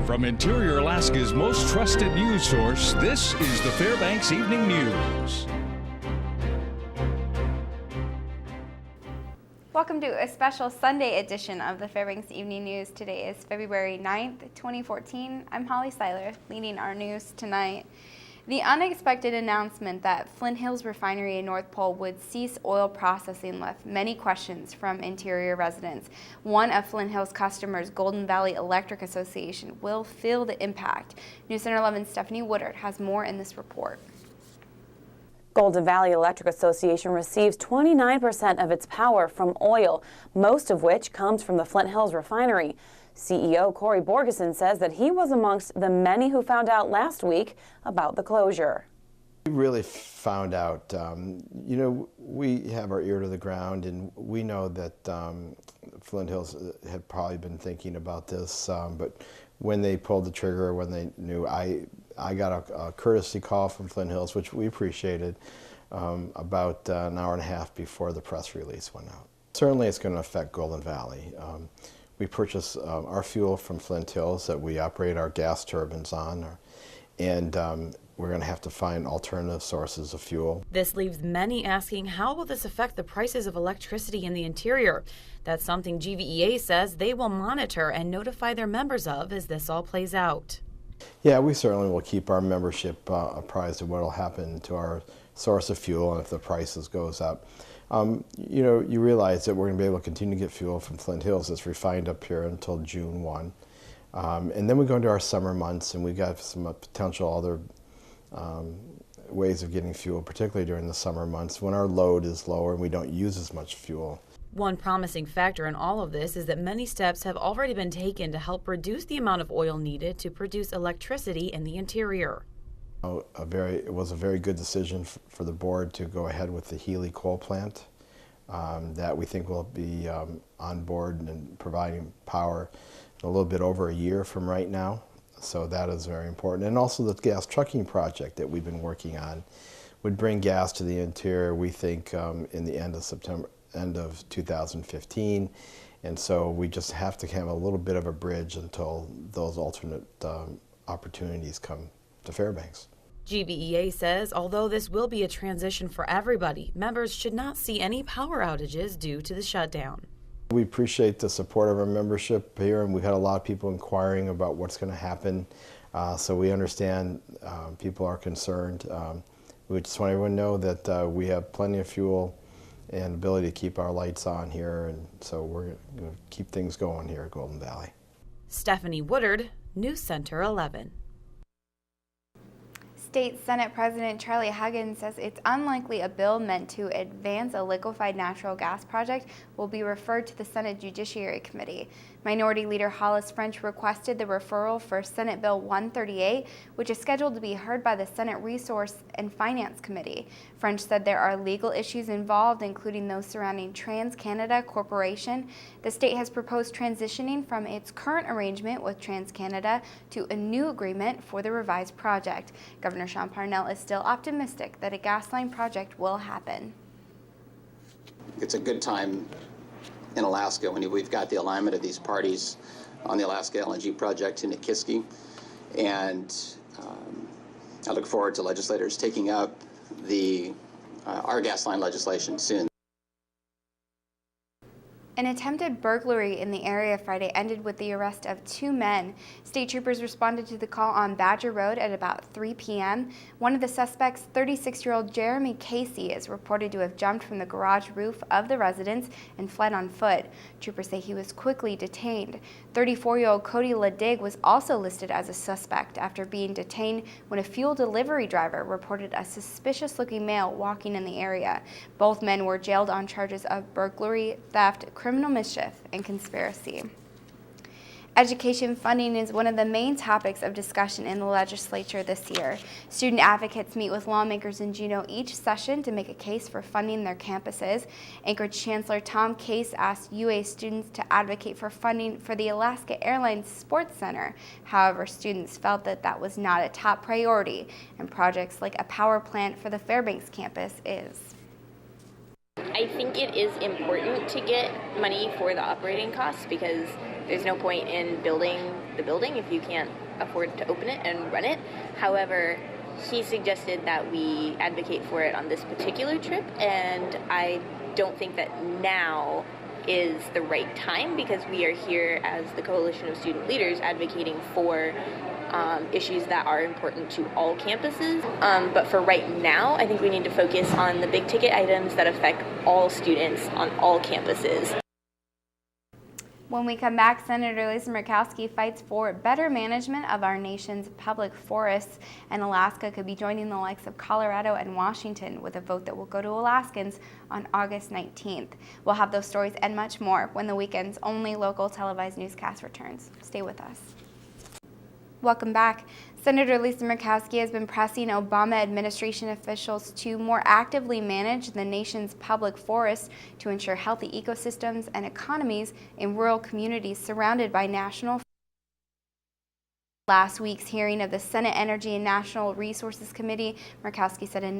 From Interior Alaska's most trusted news source, this is the Fbx Evening News. Welcome to a special Sunday edition of the Fbx Evening News. Today is February 9th, 2014. I'm Holly Seiler, leading our news tonight. The unexpected announcement that Flint Hills Refinery in North Pole would cease oil processing left many questions from Interior residents. One of Flint Hills customers, Golden Valley Electric Association, will feel the impact. News Center 11's Stephanie Woodard has more in this report. Golden Valley Electric Association receives 29% of its power from oil, most of which comes from the Flint Hills Refinery. CEO Corey Borgeson says that he was amongst the many who found out last week about the closure. We really found out, we have our ear to the ground, and we know that Flint Hills had probably been thinking about this, but when they pulled the trigger, when they knew, I got a courtesy call from Flint Hills, which we appreciated, about an hour and a half before the press release went out. Certainly it's going to affect Golden Valley. We purchase our fuel from Flint Hills that we operate our gas turbines on, and we're going to have to find alternative sources of fuel. This leaves many asking, how will this affect the prices of electricity in the interior? That's something GVEA says they will monitor and notify their members of as this all plays out. Yeah, we certainly will keep our membership apprised of what will happen to our source of fuel and if the prices goes up. You realize that we're going to be able to continue to get fuel from Flint Hills. It's refined up here until June 1. And then we go into our summer months, and we've got some potential other ways of getting fuel, particularly during the summer months when our load is lower and we don't use as much fuel. One promising factor in all of this is that many steps have already been taken to help reduce the amount of oil needed to produce electricity in the interior. It was a very good decision for the board to go ahead with the Healy coal plant that we think will be on board and providing power a little bit over a year from right now. So that is very important. And also the gas trucking project that we've been working on would bring gas to the interior, we think, in the end of 2015. And so we just have to have a little bit of a bridge until those alternate opportunities come to Fairbanks. GVEA says although this will be a transition for everybody, members should not see any power outages due to the shutdown. We appreciate the support of our membership here, and we've had a lot of people inquiring about what's going to happen. So we understand people are concerned. We just want everyone to know that we have plenty of fuel and ability to keep our lights on here, and so we're going to keep things going here at Golden Valley. Stephanie Woodard, News Center 11. State Senate President Charlie Huggins says it's unlikely a bill meant to advance a liquefied natural gas project will be referred to the Senate Judiciary Committee. Minority Leader Hollis French requested the referral for Senate Bill 138, which is scheduled to be heard by the Senate Resource and Finance Committee. French said there are legal issues involved, including those surrounding TransCanada Corporation. The state has proposed transitioning from its current arrangement with TransCanada to a new agreement for the revised project. Governor Sean Parnell is still optimistic that a gas line project will happen. It's a good time in Alaska when we've got the alignment of these parties on the Alaska LNG project in Nikiski, and I look forward to legislators taking up our gas line legislation soon. An attempted burglary in the area Friday ended with the arrest of 2 men. State troopers responded to the call on Badger Road at about 3 p.m. One of the suspects, 36-year-old Jeremy Casey, is reported to have jumped from the garage roof of the residence and fled on foot. Troopers say he was quickly detained. 34-year-old Cody Ladig was also listed as a suspect after being detained when a fuel delivery driver reported a suspicious-looking male walking in the area. Both men were jailed on charges of burglary, theft, criminal mischief, and conspiracy. Education funding is one of the main topics of discussion in the legislature this year. Student advocates meet with lawmakers in Juneau each session to make a case for funding their campuses. Anchorage Chancellor Tom Case asked UA students to advocate for funding for the Alaska Airlines Sports Center. However, students felt that that was not a top priority, and projects like a power plant for the Fairbanks campus is. I think it is important to get money for the operating costs because there's no point in building the building if you can't afford to open it and run it. However, he suggested that we advocate for it on this particular trip, and I don't think that now is the right time, because we are here as the Coalition of Student Leaders advocating for issues that are important to all campuses. But for right now, I think we need to focus on the big ticket items that affect all students on all campuses. When we come back, Senator Lisa Murkowski fights for better management of our nation's public forests, and Alaska could be joining the likes of Colorado and Washington with a vote that will go to Alaskans on August 19th. We'll have those stories and much more when the weekend's only local televised newscast returns. Stay with us. Welcome back. Senator Lisa Murkowski has been pressing Obama administration officials to more actively manage the nation's public forests to ensure healthy ecosystems and economies in rural communities surrounded by national forests. Last week's hearing of the Senate Energy and Natural Resources Committee, Murkowski said a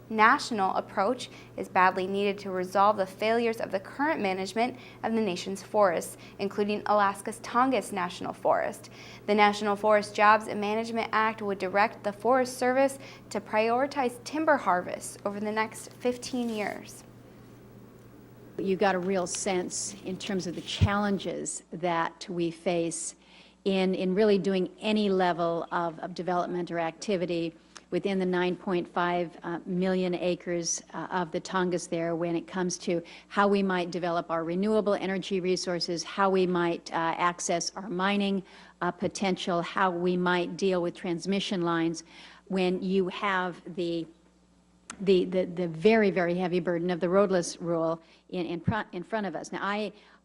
national approach is badly needed to resolve the failures of the current management of the nation's forests, including Alaska's Tongass National Forest. The National Forest Jobs and Management Act would direct the Forest Service to prioritize timber harvests over the next 15 years. You got a real sense in terms of the challenges that we face in really doing any level of development or activity within the 9.5 million acres of the Tongass there, when it comes to how we might develop our renewable energy resources, how we might access our mining potential, how we might deal with transmission lines when you have the very, very heavy burden of the roadless rule in front of us. Now,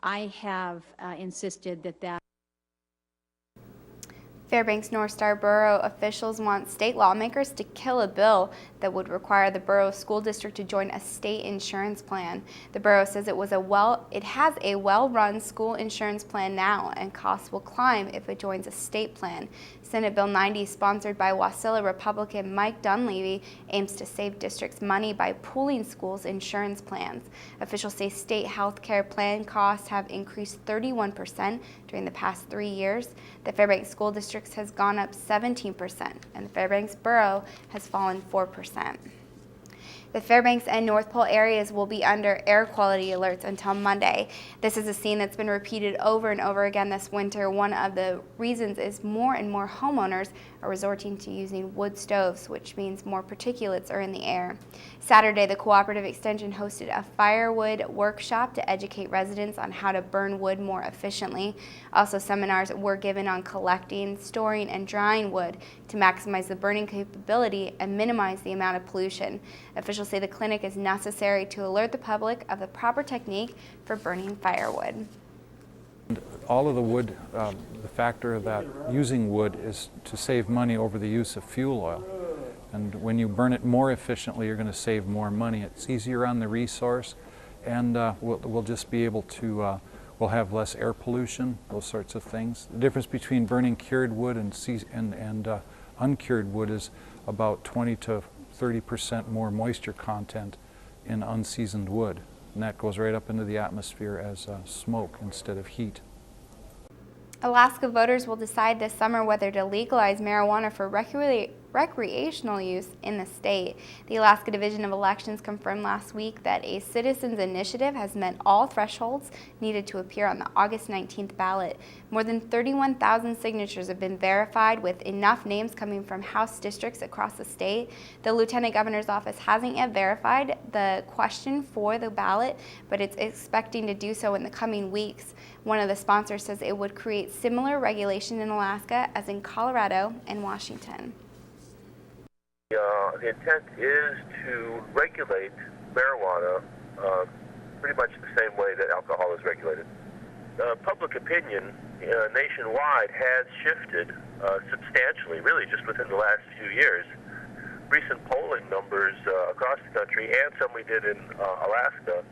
I have insisted that Fairbanks North Star Borough officials want state lawmakers to kill a bill that would require the borough school district to join a state insurance plan. The borough says it has a well-run school insurance plan now, and costs will climb if it joins a state plan. Senate Bill 90, sponsored by Wasilla Republican Mike Dunleavy, aims to save districts money by pooling schools' insurance plans. Officials say state health care plan costs have increased 31% during the past 3 years. The Fairbanks School District has gone up 17%, and the Fairbanks Borough has fallen 4%. The Fairbanks and North Pole areas will be under air quality alerts until Monday. This is a scene that's been repeated over and over again this winter. One of the reasons is more and more homeowners are resorting to using wood stoves, which means more particulates are in the air. Saturday, the Cooperative Extension hosted a firewood workshop to educate residents on how to burn wood more efficiently. Also, seminars were given on collecting, storing, and drying wood to maximize the burning capability and minimize the amount of pollution. Officials say the clinic is necessary to alert the public of the proper technique for burning firewood. All of the wood, the factor that using wood is to save money over the use of fuel oil. And when you burn it more efficiently, you're going to save more money. It's easier on the resource, and we'll just be able to, we'll have less air pollution, those sorts of things. The difference between burning cured wood and uncured wood is about 20 to 30% more moisture content in unseasoned wood. And that goes right up into the atmosphere as smoke instead of heat. Alaska voters will decide this summer whether to legalize marijuana for recreational use in the state. The Alaska Division of Elections confirmed last week that a citizens' initiative has met all thresholds needed to appear on the August 19th ballot. More than 31,000 signatures have been verified, with enough names coming from House districts across the state. The Lieutenant Governor's office hasn't yet verified the question for the ballot, but it's expecting to do so in the coming weeks. One of the sponsors says it would create similar regulation in Alaska as in Colorado and Washington. The intent is to regulate marijuana pretty much the same way that alcohol is regulated. Public opinion nationwide has shifted substantially, really just within the last few years. Recent polling numbers across the country, and some we did in Alaska,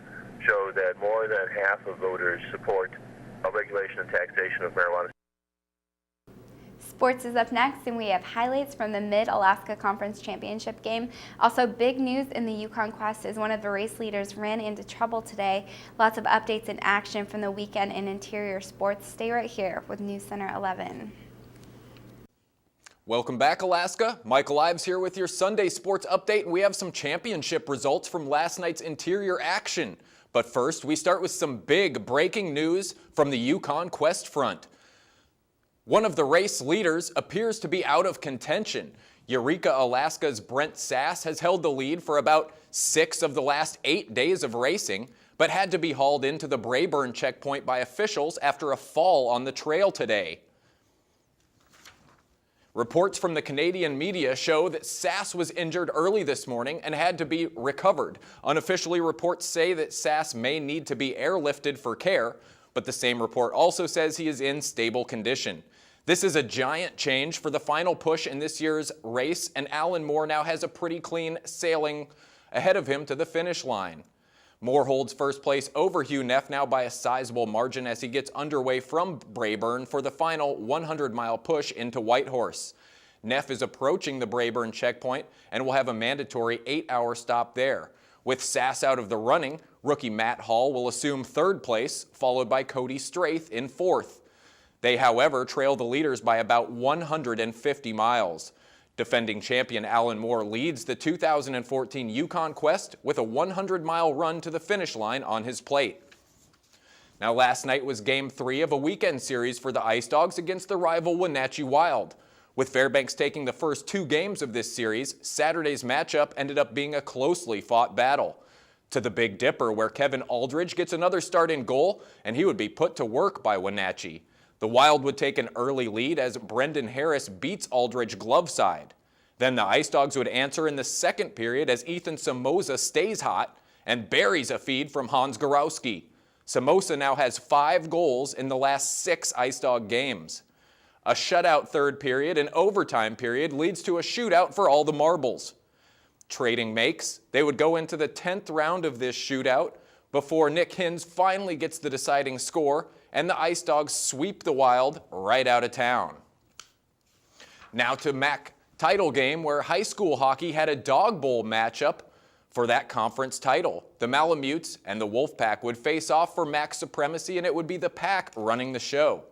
show that more than half of voters support regulation and taxation of marijuana. Sports is up next, and we have highlights from the Mid-Alaska Conference Championship game. Also, big news in the Yukon Quest is one of the race leaders ran into trouble today. Lots of updates and action from the weekend in interior sports. Stay right here with News Center 11. Welcome back, Alaska. Michael Ives here with your Sunday sports update, and we have some championship results from last night's interior action. But first, we start with some big breaking news from the Yukon Quest front. One of the race leaders appears to be out of contention. Eureka, Alaska's Brent Sass has held the lead for about 6 of the last 8 days of racing, but had to be hauled into the Brayburn checkpoint by officials after a fall on the trail today. Reports from the Canadian media show that Sass was injured early this morning and had to be recovered. Unofficially, reports say that Sass may need to be airlifted for care, but the same report also says he is in stable condition. This is a giant change for the final push in this year's race, and Alan Moore now has a pretty clean sailing ahead of him to the finish line. Moore holds first place over Hugh Neff now by a sizable margin as he gets underway from Brayburn for the final 100-mile push into Whitehorse. Neff is approaching the Brayburn checkpoint and will have a mandatory 8-hour stop there. With Sass out of the running, rookie Matt Hall will assume third place, followed by Cody Straith in fourth. They, however, trail the leaders by about 150 miles. Defending champion Alan Moore leads the 2014 Yukon Quest with a 100-mile run to the finish line on his plate. Now, last night was Game 3 of a weekend series for the Ice Dogs against the rival Wenatchee Wild. With Fairbanks taking the first 2 games of this series, Saturday's matchup ended up being a closely fought battle. To the Big Dipper, where Kevin Aldridge gets another start in goal, and he would be put to work by Wenatchee. The Wild would take an early lead as Brendan Harris beats Aldridge glove side. Then the Ice Dogs would answer in the second period as Ethan Somoza stays hot and buries a feed from Hans Gorowski. Somoza now has 5 goals in the last 6 Ice Dog games. A shutout third period and overtime period leads to a shootout for all the marbles. Trading makes, they would go into the 10th round of this shootout before Nick Hins finally gets the deciding score, and the Ice Dogs sweep the Wild right out of town. Now to MAC title game, where high school hockey had a dog bowl matchup for that conference title. The Malamutes and the Wolfpack would face off for MAC supremacy, and it would be the Pack running the show.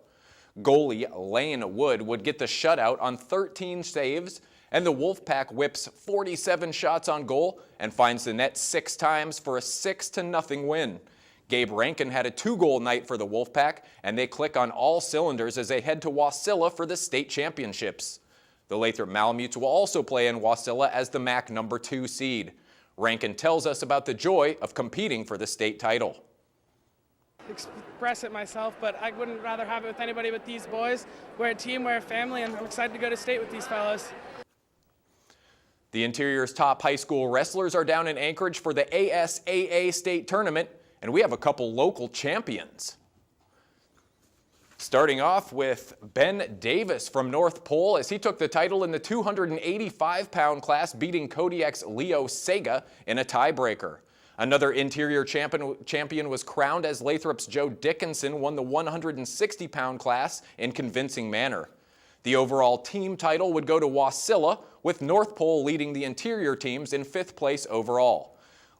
Goalie Lane Wood would get the shutout on 13 saves, and the Wolfpack whips 47 shots on goal and finds the net 6 times for a 6-0 win. Gabe Rankin had a 2-goal night for the Wolfpack, and they click on all cylinders as they head to Wasilla for the state championships. The Lathrop Malamutes will also play in Wasilla as the MAC number 2 seed. Rankin tells us about the joy of competing for the state title. Express it myself, but I wouldn't rather have it with anybody but these boys. We're a team, we're a family, and I'm excited to go to state with these fellows. The Interior's top high school wrestlers are down in Anchorage for the ASAA state tournament, and we have a couple local champions. Starting off with Ben Davis from North Pole as he took the title in the 285-pound class, beating Kodiak's Leo Sega in a tiebreaker. Another interior champion was crowned as Lathrop's Joe Dickinson won the 160-pound class in convincing manner. The overall team title would go to Wasilla, with North Pole leading the interior teams in 5th place overall.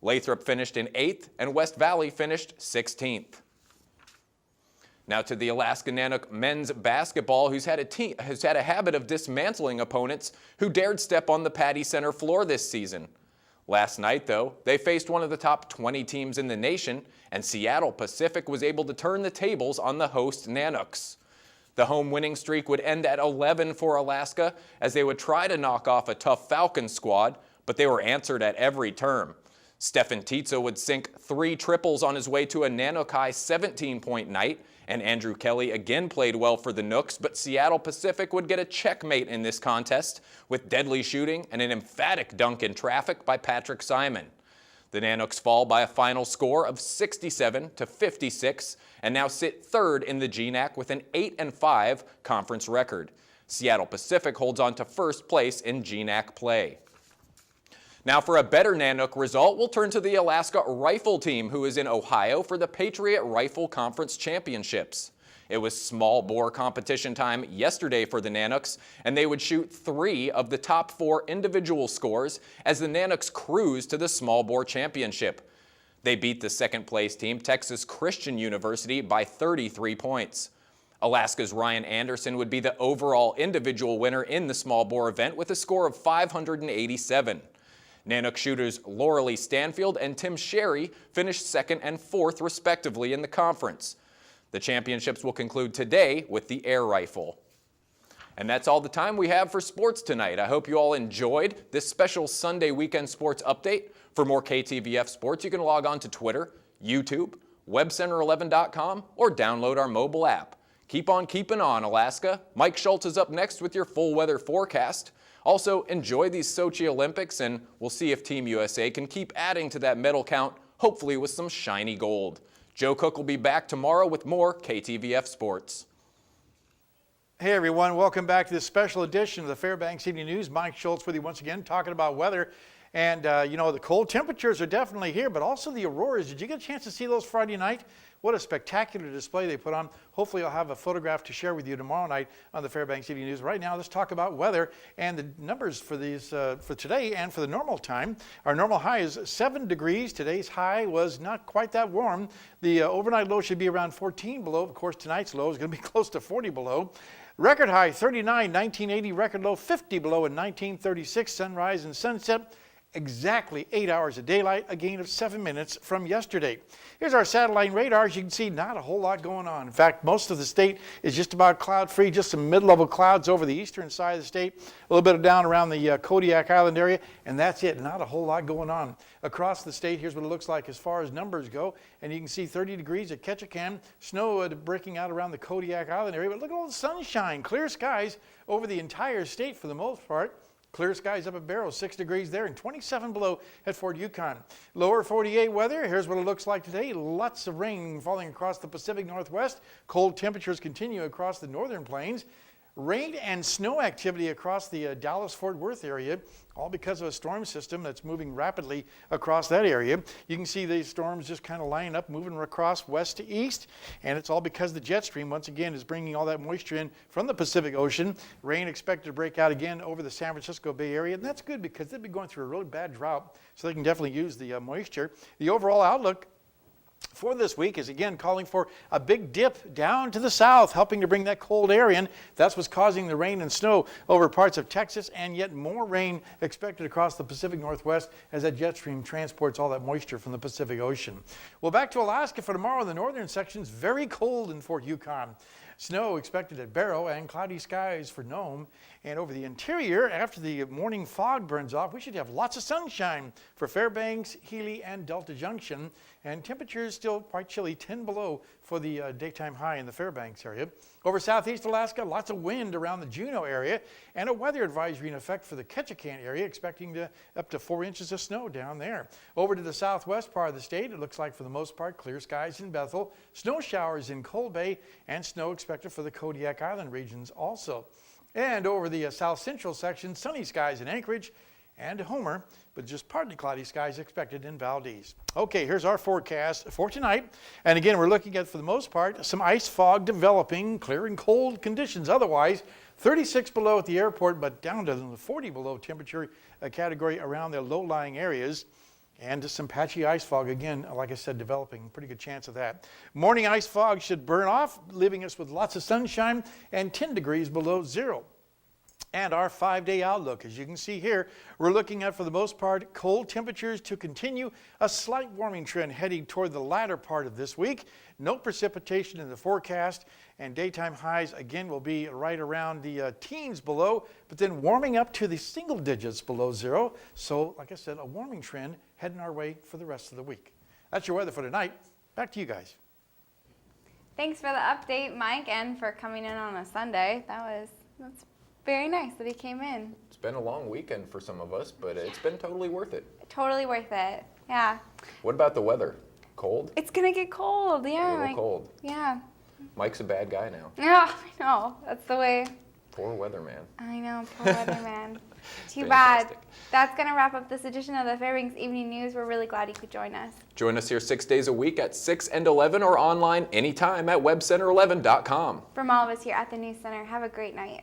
Lathrop finished in 8th, and West Valley finished 16th. Now to the Alaska Nanook men's basketball, who's had a habit of dismantling opponents who dared step on the Patty Center floor this season. Last night, though, they faced one of the top 20 teams in the nation, and Seattle Pacific was able to turn the tables on the host Nanooks. The home winning streak would end at 11 for Alaska as they would try to knock off a tough Falcons squad, but they were answered at every turn. Stefan Tizzo would sink 3 triples on his way to a Nanook high 17-point night, and Andrew Kelly again played well for the Nooks, but Seattle Pacific would get a checkmate in this contest with deadly shooting and an emphatic dunk in traffic by Patrick Simon. The Nanooks fall by a final score of 67-56 and now sit 3rd in the GNAC with an 8-5 conference record. Seattle Pacific holds on to 1st place in GNAC play. Now for a better Nanook result, we'll turn to the Alaska Rifle team, who is in Ohio for the Patriot Rifle Conference Championships. It was small bore competition time yesterday for the Nanooks, and they would shoot 3 of the top 4 individual scores as the Nanooks cruise to the small bore championship. They beat the second place team, Texas Christian University, by 33 points. Alaska's Ryan Anderson would be the overall individual winner in the small bore event with a score of 587. Nanook shooters Lauralee Stanfield and Tim Sherry finished 2nd and 4th respectively in the conference. The championships will conclude today with the air rifle. And that's all the time we have for sports tonight. I hope you all enjoyed this special Sunday weekend sports update. For more KTVF sports, you can log on to Twitter, YouTube, webcenter11.com, or download our mobile app. Keep on keeping on, Alaska. Mike Schultz is up next with your full weather forecast. Also, enjoy these Sochi Olympics, and we'll see if Team USA can keep adding to that medal count, hopefully with some shiny gold. Joe Cook will be back tomorrow with more KTVF Sports. Hey everyone, welcome back to this special edition of the Fairbanks Evening News. Mike Schultz with you once again, talking about weather. And you know, the cold temperatures are definitely here, but also the auroras. Did you get a chance to see those Friday night? What a spectacular display they put on. Hopefully I'll have a photograph to share with you tomorrow night on the Fairbanks Evening News. Right now, let's talk about weather and the numbers for these for today and for the normal time. Our normal high is 7 degrees. Today's high was not quite that warm. The overnight low should be around 14 below. Of course, tonight's low is going to be close to 40 below. Record high 39, 1980. Record low 50 below in 1936. Sunrise and sunset. Exactly 8 hours of daylight, a gain of 7 minutes from yesterday. Here's our satellite radar. As you can see, not a whole lot going on. In fact, most of the state is just about cloud-free, just some mid-level clouds over the eastern side of the state, a little bit of down around the Kodiak Island area, and that's it. Not a whole lot going on. Across the state, here's what it looks like as far as numbers go, and you can see 30 degrees at Ketchikan, snow breaking out around the Kodiak Island area, but look at all the sunshine, clear skies over the entire state for the most part. Clear skies up at Barrow, 6 degrees there, and 27 below at Fort Yukon. Lower 48 weather, here's what it looks like today. Lots of rain falling across the Pacific Northwest. Cold temperatures continue across the northern plains. Rain and snow activity across the Dallas-Fort Worth area, all because of a storm system that's moving rapidly across that area. You can see these storms just kind of lining up, moving across west to east, and it's all because the jet stream, once again, is bringing all that moisture in from the Pacific Ocean. Rain expected to break out again over the San Francisco Bay Area, and that's good because they've been going through a really bad drought, so they can definitely use the moisture. The overall outlook for this week is again calling for a big dip down to the south, helping to bring that cold air in. That's what's causing the rain and snow over parts of Texas, and yet more rain expected across the Pacific Northwest as that jet stream transports all that moisture from the Pacific Ocean. Well, back to Alaska for tomorrow in the northern sections, very cold in Fort Yukon. Snow expected at Barrow and cloudy skies for Nome. And over the interior, after the morning fog burns off, we should have lots of sunshine for Fairbanks, Healy, and Delta Junction. And temperatures still quite chilly, 10 below for the daytime high in the Fairbanks area. Over southeast Alaska, lots of wind around the Juneau area, and a weather advisory in effect for the Ketchikan area, expecting up to 4 inches of snow down there. Over to the southwest part of the state, it looks like for the most part clear skies in Bethel, snow showers in Cold Bay, and snow expected for the Kodiak Island regions also. And over the south central section, sunny skies in Anchorage and Homer, but just partly cloudy skies expected in Valdez. Okay, here's our forecast for tonight. And again, we're looking at, for the most part, some ice fog developing, clear and cold conditions otherwise. 36 below at the airport, but down to the 40 below temperature category around the low-lying areas. And just some patchy ice fog, again, like I said, developing. Pretty good chance of that. Morning ice fog should burn off, leaving us with lots of sunshine and 10 degrees below zero. And our 5-day outlook, as you can see here, we're looking at, for the most part, cold temperatures to continue, a slight warming trend heading toward the latter part of this week. No precipitation in the forecast, and daytime highs, again, will be right around the teens below, but then warming up to the single digits below zero. So, like I said, a warming trend heading our way for the rest of the week. That's your weather for tonight. Back to you guys. Thanks for the update, Mike, and for coming in on a Sunday. That's very nice that he came in. It's been a long weekend for some of us, but it's been totally worth it. Totally worth it. Yeah. What about the weather? Cold? It's gonna get cold. Yeah. A little cold. Yeah. Mike's a bad guy now. Yeah, I know. That's the way Poor weatherman. I know, poor weatherman. Too bad. That's going to wrap up this edition of the Fairbanks Evening News. We're really glad you could join us. Join us here 6 days a week at 6 and 11 or online anytime at webcenter11.com. From all of us here at the News Center, have a great night.